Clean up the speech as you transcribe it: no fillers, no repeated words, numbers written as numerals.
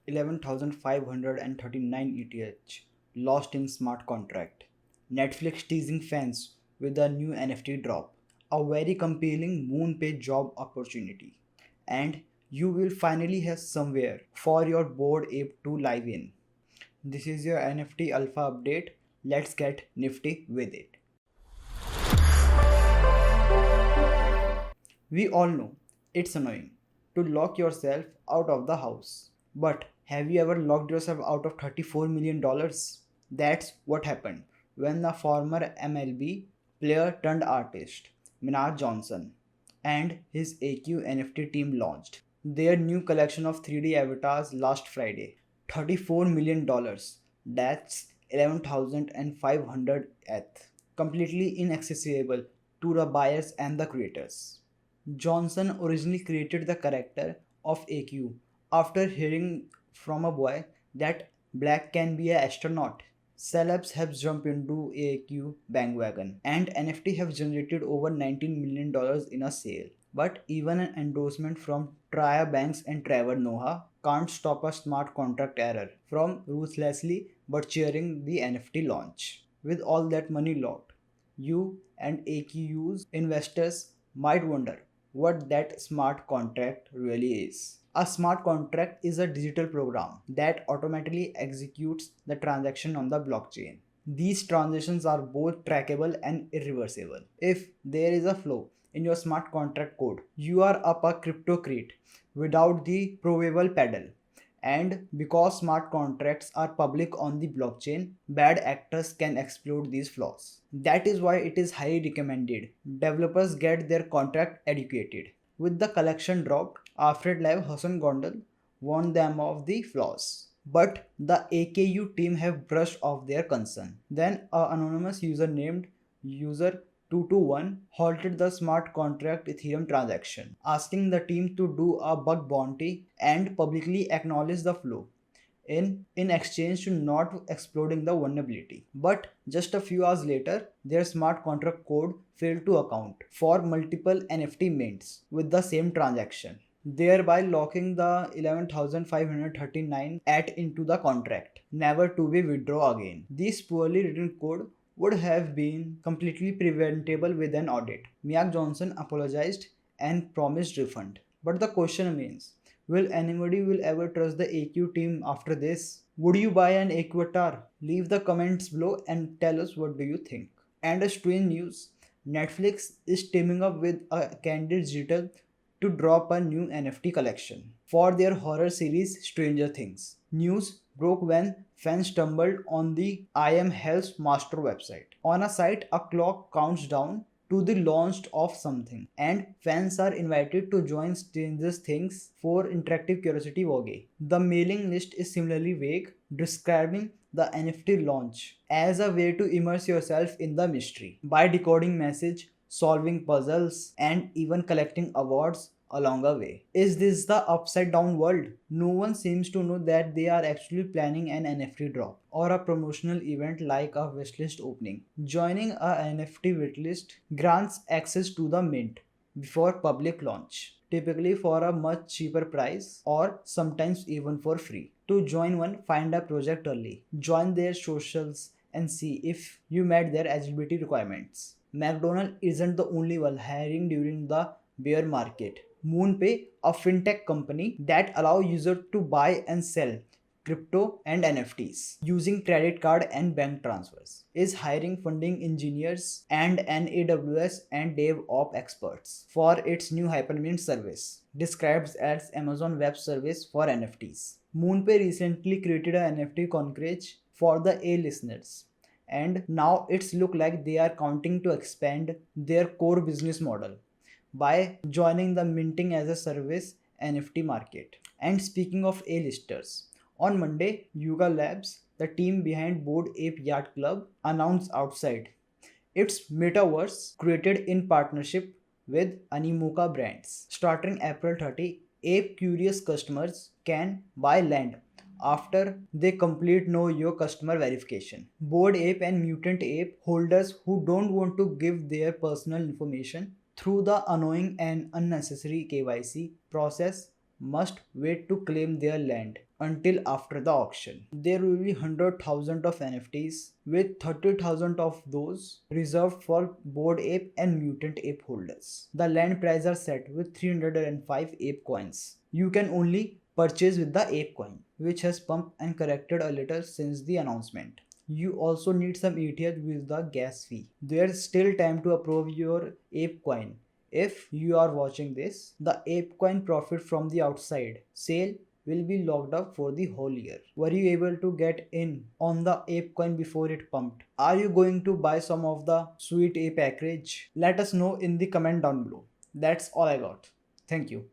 11,539 ETH lost in smart contract. Netflix teasing fans with a new NFT drop. A very compelling MoonPay job opportunity. And you will finally have somewhere for your board ape to live in. This is your NFT alpha update. Let's get nifty with it. We all know it's annoying to lock yourself out of the house. But have you ever locked yourself out of $34 million? That's what happened when the former MLB player turned artist, Minaj Johnson, and his AQ NFT team launched their new collection of 3D avatars last Friday. $34 million. That's 11,500 ETH. Completely inaccessible to the buyers and the creators. Johnson originally created the character of AQ after hearing from a boy that black can be an astronaut. Celebs have jumped into AQ bandwagon and NFT have generated over $19 million in a sale. But even an endorsement from Traya Banks and Trevor Noah can't stop a smart contract error from ruthlessly butchering the NFT launch. With all that money locked, you and AQU's investors might wonder what that smart contract really is. A smart contract is a digital program that automatically executes the transaction on the blockchain. These transactions are both trackable and irreversible. If there is a flaw in your smart contract code, you are up a cryptocrate without the provable pedal. And because smart contracts are public on the blockchain, bad actors can exploit these flaws. That is why it is highly recommended developers get their contract educated. With the collection dropped, Alfred Live Hassan Gondal warned them of the flaws. But the AKU team have brushed off their concern. Then an anonymous user named user 221 halted the smart contract Ethereum transaction, asking the team to do a bug bounty and publicly acknowledge the flaw in exchange to not exploding the vulnerability. But just a few hours later, their smart contract code failed to account for multiple NFT mints with the same transaction, thereby locking the 11,539 at into the contract, never to be withdrawn again. This poorly written code would have been completely preventable with an audit. Miak Johnson apologized and promised refund. But the question remains, will anybody will ever trust the AQ team after this? Would you buy an Equator? Leave the comments below and tell us what do you think. And a strange news, Netflix is teaming up with a Candid Digital to drop a new NFT collection for their horror series Stranger Things. News broke when fans stumbled on the I Am Hell's master website. On a site, a clock counts down to the launch of something, and fans are invited to join Stranger Things for interactive curiosity vogue. The mailing list is similarly vague, describing the NFT launch as a way to immerse yourself in the mystery by decoding message, solving puzzles, and even collecting awards along the way. Is this the upside down world? No one seems to know that they are actually planning an NFT drop or a promotional event like a wishlist opening. Joining a NFT wishlist grants access to the mint before public launch, typically for a much cheaper price or sometimes even for free. To join one, find a project early, join their socials, and see if you met their eligibility requirements. McDonald isn't the only one hiring during the bear market. MoonPay, a fintech company that allows users to buy and sell crypto and NFTs using credit card and bank transfers, is hiring funding engineers and an AWS and DevOps experts for its new Hypermint service, described as Amazon Web Service for NFTs. MoonPay recently created an NFT concierge for the A listeners, and now it's look like they are counting to expand their core business model by joining the minting as a service NFT market. And speaking of A-listers, on Monday, Yuga Labs, the team behind Bored Ape Yacht Club, announced Outside, its metaverse created in partnership with Animoca Brands. Starting April 30, Ape curious customers can buy land after they complete Know Your Customer verification. Bored Ape and Mutant Ape holders who don't want to give their personal information through the annoying and unnecessary KYC process must wait to claim their land until after the auction. There will be 100,000 of NFTs, with 30,000 of those reserved for Bored Ape and Mutant Ape holders. The land price are set with 305 ape coins. You can only purchase with the ape coin, which has pumped and corrected a little since the announcement. You also need some ETH with the gas fee. There's still time to approve your ape coin. If you are watching this, the ApeCoin profit from the outside sale will be locked up for the whole year. Were you able to get in on the ApeCoin before it pumped? Are you going to buy some of the sweet ape acreage? Let us know in the comment down below. That's all I got. Thank you.